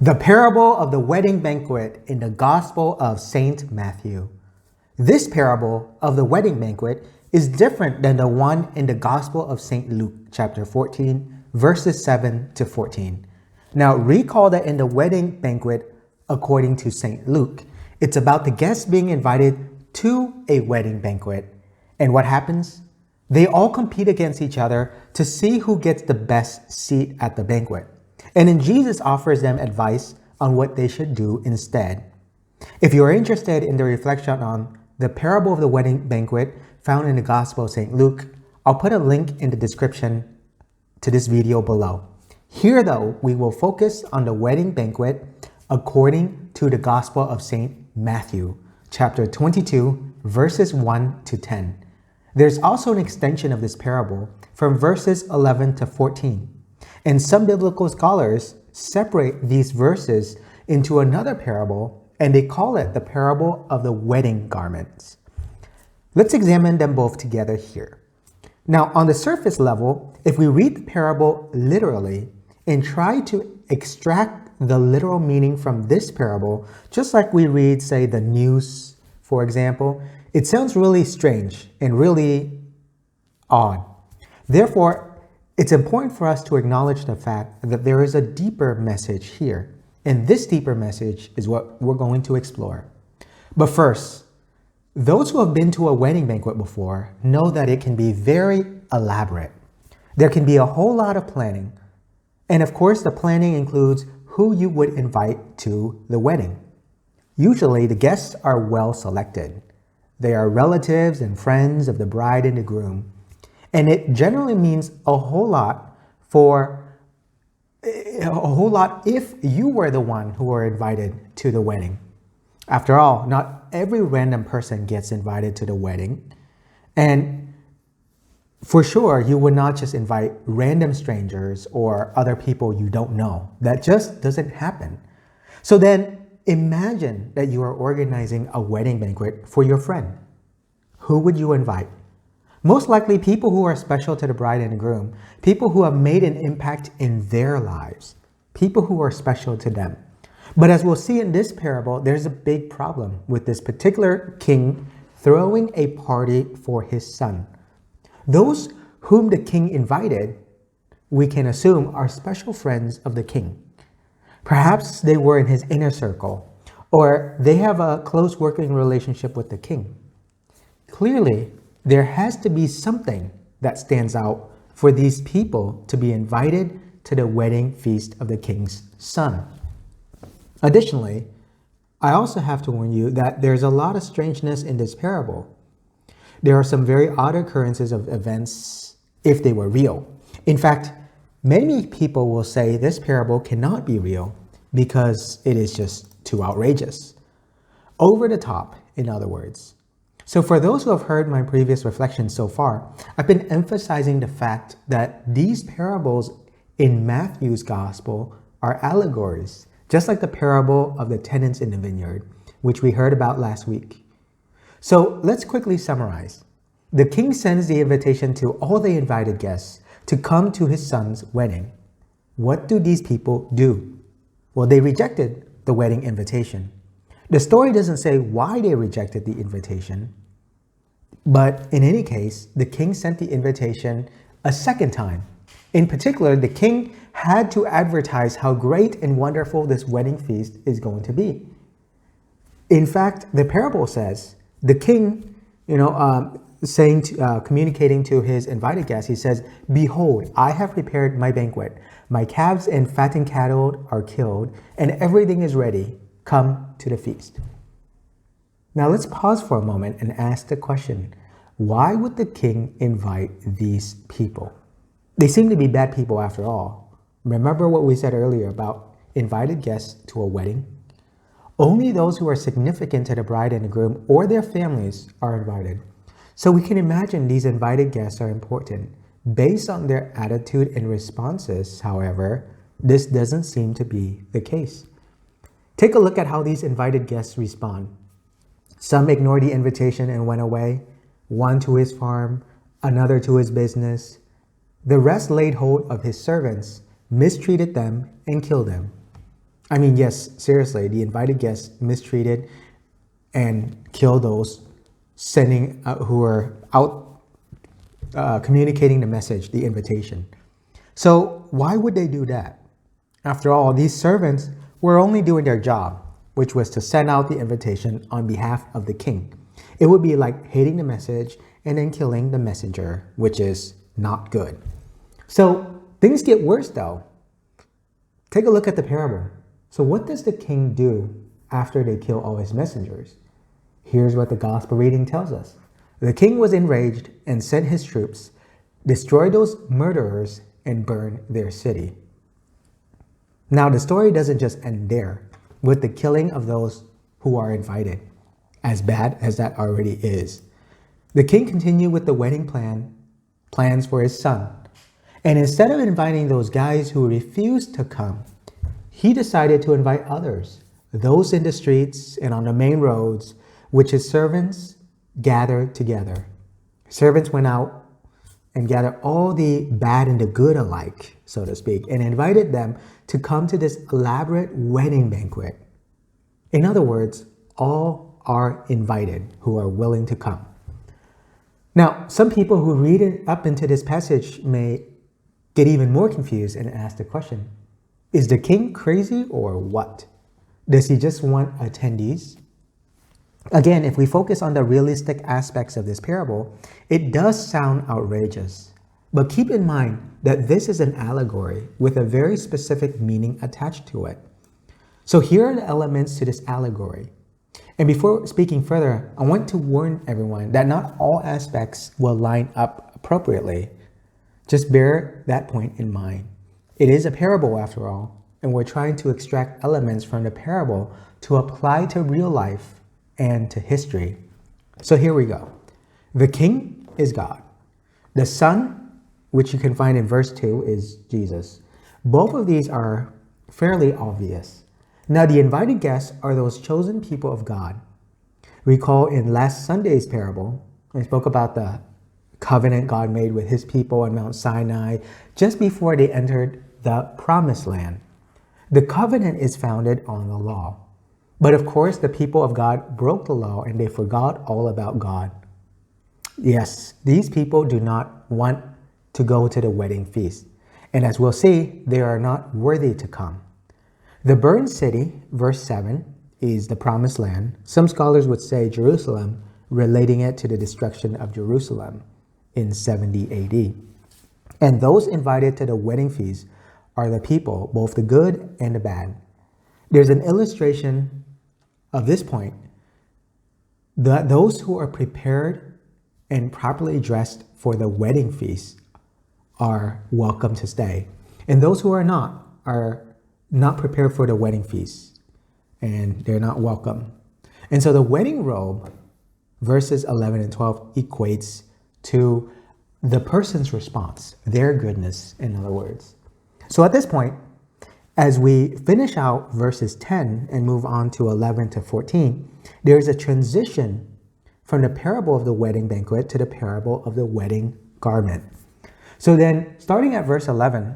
The parable of the wedding banquet in the Gospel of Saint Matthew. This parable of the wedding banquet is different than the one in the Gospel of St. Luke, chapter 14, verses 7 to 14. Now, recall that in the wedding banquet, according to St. Luke, it's about the guests being invited to a wedding banquet. And what happens? They all compete against each other to see who gets the best seat at the banquet. And then Jesus offers them advice on what they should do instead. If you're interested in the reflection on the parable of the wedding banquet found in the Gospel of St. Luke, I'll put a link in the description to this video below. Here, though, we will focus on the wedding banquet according to the Gospel of St. Matthew, chapter 22, verses 1 to 10. There's also an extension of this parable from verses 11 to 14. And some biblical scholars separate these verses into another parable, and they call it the parable of the wedding garments. Let's examine them both together here. Now, on the surface level, if we read the parable literally and try to extract the literal meaning from this parable, just like we read, say, the news, for example, it sounds really strange and really odd. Therefore, it's important for us to acknowledge the fact that there is a deeper message here. And this deeper message is what we're going to explore. But first, those who have been to a wedding banquet before know that it can be very elaborate. There can be a whole lot of planning. And of course, the planning includes who you would invite to the wedding. Usually, the guests are well selected. They are relatives and friends of the bride and the groom. And it generally means a whole lot if you were the one who were invited to the wedding. After all, not every random person gets invited to the wedding. And for sure, you would not just invite random strangers or other people you don't know. That just doesn't happen. So then imagine that you are organizing a wedding banquet for your friend. Who would you invite? Most likely people who are special to the bride and the groom, people who have made an impact in their lives, people who are special to them. But as we'll see in this parable, there's a big problem with this particular king throwing a party for his son. Those whom the king invited, we can assume, are special friends of the king. Perhaps they were in his inner circle, or they have a close working relationship with the king. Clearly, there has to be something that stands out for these people to be invited to the wedding feast of the king's son. Additionally, I also have to warn you that there's a lot of strangeness in this parable. There are some very odd occurrences of events if they were real. In fact, many people will say this parable cannot be real because it is just too outrageous. Over the top, in other words. So for those who have heard my previous reflections so far, I've been emphasizing the fact that these parables in Matthew's gospel are allegories, just like the parable of the tenants in the vineyard, which we heard about last week. So let's quickly summarize. The king sends the invitation to all the invited guests to come to his son's wedding. What do these people do? Well, they rejected the wedding invitation. The story doesn't say why they rejected the invitation, but in any case, the king sent the invitation a second time. In particular, the king had to advertise how great and wonderful this wedding feast is going to be. In fact, the parable says the king, communicating to his invited guests, he says, "Behold, I have prepared my banquet. My calves and fattened cattle are killed, and everything is ready. Come to the feast." Now let's pause for a moment and ask the question, why would the king invite these people? They seem to be bad people after all. Remember what we said earlier about invited guests to a wedding? Only those who are significant to the bride and the groom or their families are invited. So we can imagine these invited guests are important. Based on their attitude and responses, however, this doesn't seem to be the case. Take a look at how these invited guests respond. Some ignored the invitation and went away, one to his farm, another to his business. The rest laid hold of his servants, mistreated them, and killed them. I mean, yes, seriously, the invited guests mistreated and killed those sending who were out communicating the message, the invitation. So why would they do that? After all, these servants were only doing their job, which was to send out the invitation on behalf of the king. It would be like hating the message and then killing the messenger, which is not good. So things get worse though. Take a look at the parable. So what does the king do after they kill all his messengers? Here's what the gospel reading tells us. The king was enraged and sent his troops, destroy those murderers, and burn their city. Now, the story doesn't just end there with the killing of those who are invited, as bad as that already is. The king continued with the wedding plans for his son. And instead of inviting those guys who refused to come, he decided to invite others, those in the streets and on the main roads, which his servants gathered together. Servants went out and gathered all the bad and the good alike, so to speak, and invited them to come to this elaborate wedding banquet. In other words, all are invited who are willing to come. Now, some people who read it up into this passage may get even more confused and ask the question, is the king crazy or what? Does he just want attendees? Again, if we focus on the realistic aspects of this parable, it does sound outrageous. But keep in mind that this is an allegory with a very specific meaning attached to it. So here are the elements to this allegory. And before speaking further, I want to warn everyone that not all aspects will line up appropriately. Just bear that point in mind. It is a parable after all, and we're trying to extract elements from the parable to apply to real life and to history. So here we go. The king is God. The son, which you can find in verse 2, is Jesus. Both of these are fairly obvious. Now the invited guests are those chosen people of God. Recall in last Sunday's parable, I spoke about the covenant God made with his people on Mount Sinai just before they entered the promised land. The covenant is founded on the law. But of course, the people of God broke the law and they forgot all about God. Yes, these people do not want to go to the wedding feast. And as we'll see, they are not worthy to come. The burned city, verse 7, is the promised land. Some scholars would say Jerusalem, relating it to the destruction of Jerusalem in 70 AD. And those invited to the wedding feast are the people, both the good and the bad. There's an illustration of this point, that those who are prepared and properly dressed for the wedding feast are welcome to stay. And those who are not prepared for the wedding feast, and they're not welcome. And so the wedding robe, verses 11 and 12, equates to the person's response, their goodness, in other words. So at this point, as we finish out verses 10 and move on to 11 to 14, there's a transition from the parable of the wedding banquet to the parable of the wedding garment. So then, starting at verse 11,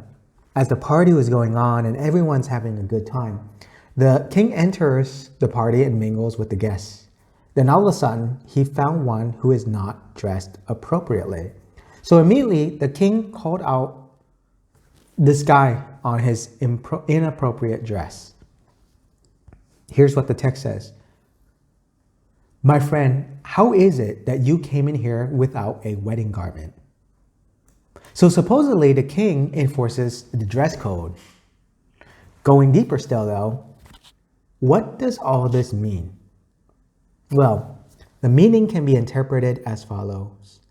as the party was going on and everyone's having a good time, the king enters the party and mingles with the guests. Then all of a sudden, he found one who is not dressed appropriately. So immediately, the king called out this guy on his inappropriate dress. Here's what the text says. My friend, how is it that you came in here without a wedding garment? So supposedly the king enforces the dress code. Going deeper still though, what does all this mean? Well, the meaning can be interpreted as follows.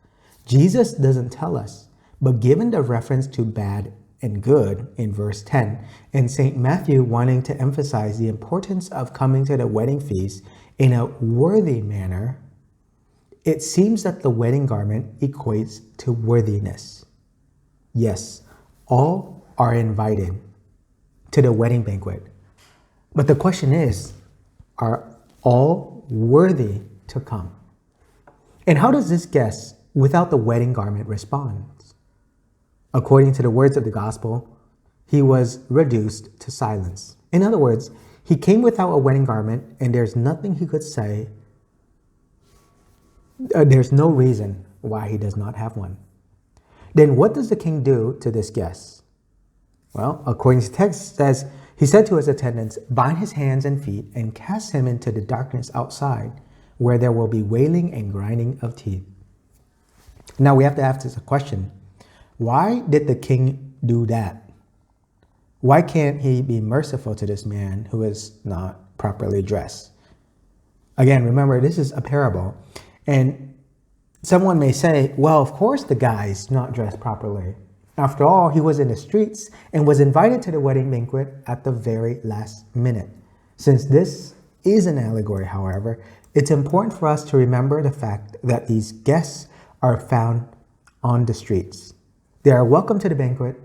Jesus doesn't tell us, but given the reference to bad and good in verse 10, and St. Matthew wanting to emphasize the importance of coming to the wedding feast in a worthy manner, it seems that the wedding garment equates to worthiness. Yes, all are invited to the wedding banquet. But the question is, are all worthy to come? And how does this guest without the wedding garment respond? According to the words of the gospel, he was reduced to silence. In other words, he came without a wedding garment, and there's nothing he could say. There's no reason why he does not have one. Then what does the king do to this guest? Well, according to the text, it says, he said to his attendants, bind his hands and feet and cast him into the darkness outside, where there will be wailing and grinding of teeth. Now we have to ask this question. Why did the king do that? Why can't he be merciful to this man who is not properly dressed? Again, remember, this is a parable. And someone may say, well, of course the guy's not dressed properly. After all, he was in the streets and was invited to the wedding banquet at the very last minute. Since this is an allegory, however, it's important for us to remember the fact that these guests are found on the streets. They are welcome to the banquet,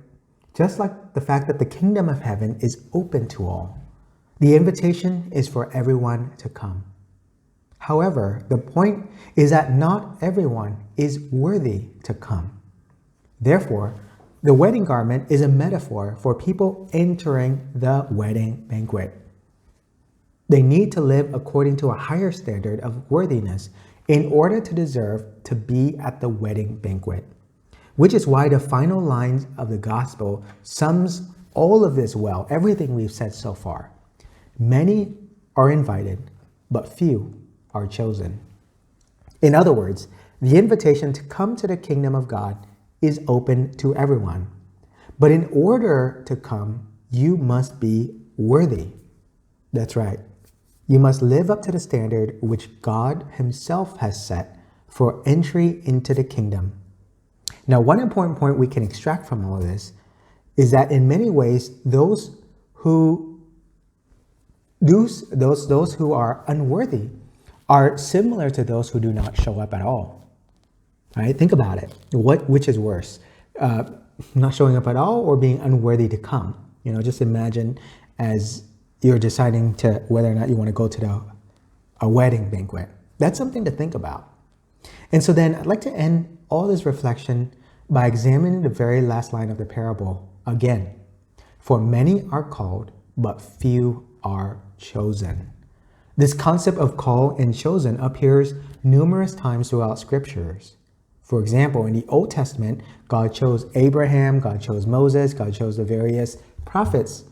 just like the fact that the kingdom of heaven is open to all. The invitation is for everyone to come. However, the point is that not everyone is worthy to come. Therefore, the wedding garment is a metaphor for people entering the wedding banquet. They need to live according to a higher standard of worthiness in order to deserve to be at the wedding banquet, which is why the final lines of the gospel sums all of this well, everything we've said so far. Many are invited, but few are chosen. In other words, the invitation to come to the kingdom of God is open to everyone. But in order to come, you must be worthy. That's right. You must live up to the standard which God himself has set for entry into the kingdom. Now, one important point we can extract from all of this is that in many ways, those who are unworthy are similar to those who do not show up at all. Right? Think about it. Which is worse? Not showing up at all or being unworthy to come? Just imagine as you're deciding to whether or not you want to go to a wedding banquet. That's something to think about. And so then I'd like to end all this reflection by examining the very last line of the parable again. For many are called, but few are chosen. This concept of call and chosen appears numerous times throughout scriptures. For example, in the Old Testament, God chose Abraham, God chose Moses, God chose the various prophets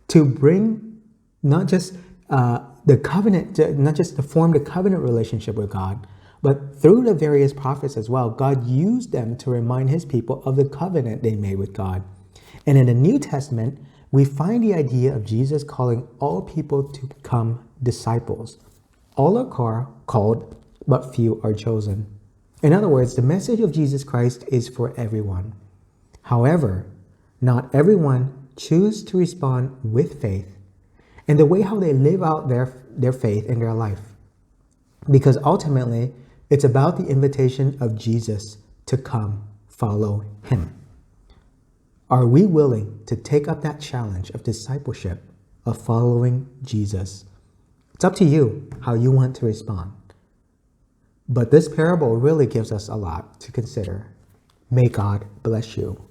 to bring not just the covenant, not just to form the covenant relationship with God, but through the various prophets as well, God used them to remind his people of the covenant they made with God. And in the New Testament, we find the idea of Jesus calling all people to become disciples. All are called, but few are chosen. In other words, the message of Jesus Christ is for everyone. However, not everyone choose to respond with faith and the way how they live out their faith in their life. Because ultimately, it's about the invitation of Jesus to come follow him. Are we willing to take up that challenge of discipleship, of following Jesus? It's up to you how you want to respond. But this parable really gives us a lot to consider. May God bless you.